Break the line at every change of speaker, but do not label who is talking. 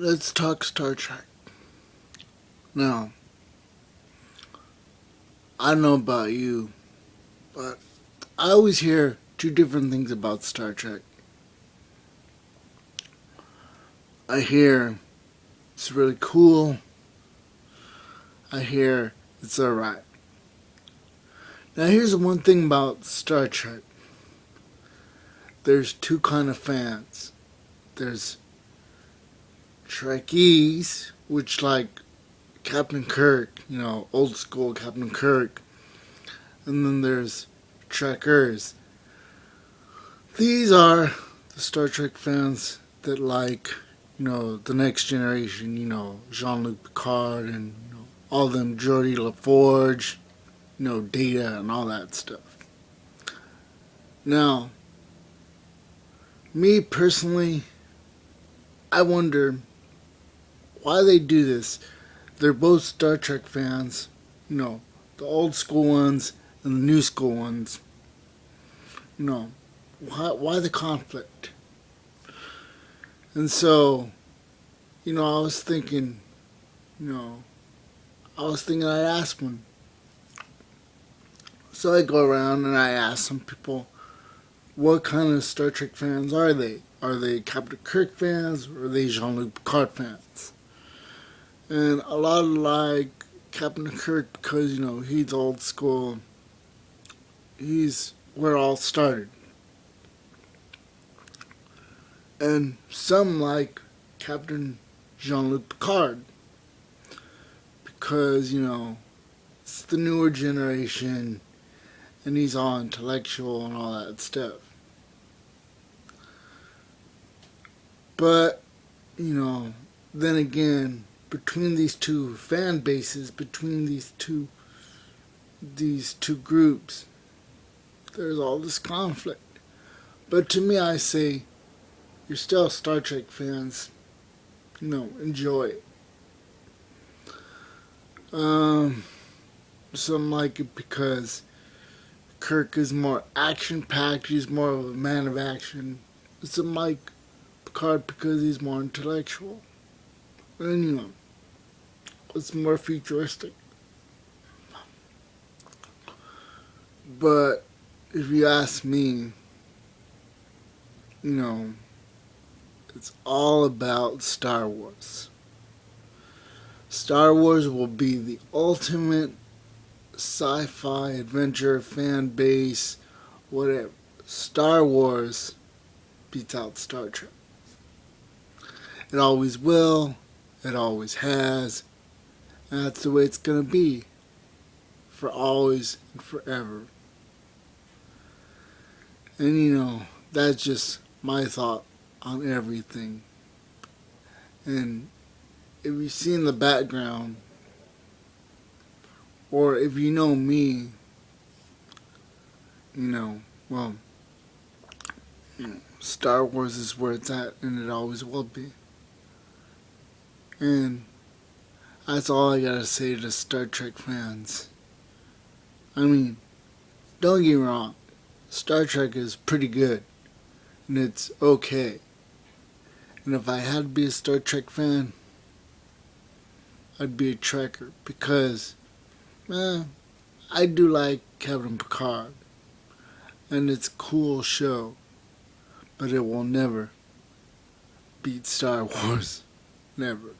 Let's talk Star Trek. Now, I don't know about you, but I always hear two different things about Star Trek. I hear it's really cool. I hear it's alright. Now, here's the one thing about Star Trek. There's two kind of fans. There's Trekkies, which like Captain Kirk, old school Captain Kirk. And then there's Trekkers. These are the Star Trek fans that like, the next generation, Jean-Luc Picard and all them Geordi LaForge, Data and all that stuff. Now, me personally, I wonder why they do this. They're both Star Trek fans, the old school ones and the new school ones. Why the conflict? And so, I was thinking, I'd ask one. So I go around and I ask some people, what kind of Star Trek fans are they? Are they Captain Kirk fans or are they Jean-Luc Picard fans? And a lot like Captain Kirk because, he's old school. He's where it all started. And some like Captain Jean-Luc Picard because, it's the newer generation and he's all intellectual and all that stuff. But, then again, between these two fan bases, between these two groups, there's all this conflict. But to me, I say, you're still Star Trek fans. Enjoy it. Some like it because Kirk is more action-packed. He's more of a man of action. Some like Picard because he's more intellectual. And, it's more futuristic. But if you ask me, it's all about Star Wars. Star Wars will be the ultimate sci-fi adventure fan base, whatever. Star Wars beats out Star Trek. It always will. It always has. And that's the way it's going to be. For always and forever. And that's just my thought on everything. And if you see in the background, or if you know me, Star Wars is where it's at, and it always will be. And that's all I gotta say to Star Trek fans. I mean, don't get me wrong, Star Trek is pretty good, and it's okay. And if I had to be a Star Trek fan, I'd be a Trekker, because, I do like Captain Picard, and it's a cool show, but it will never beat Star Wars. Never.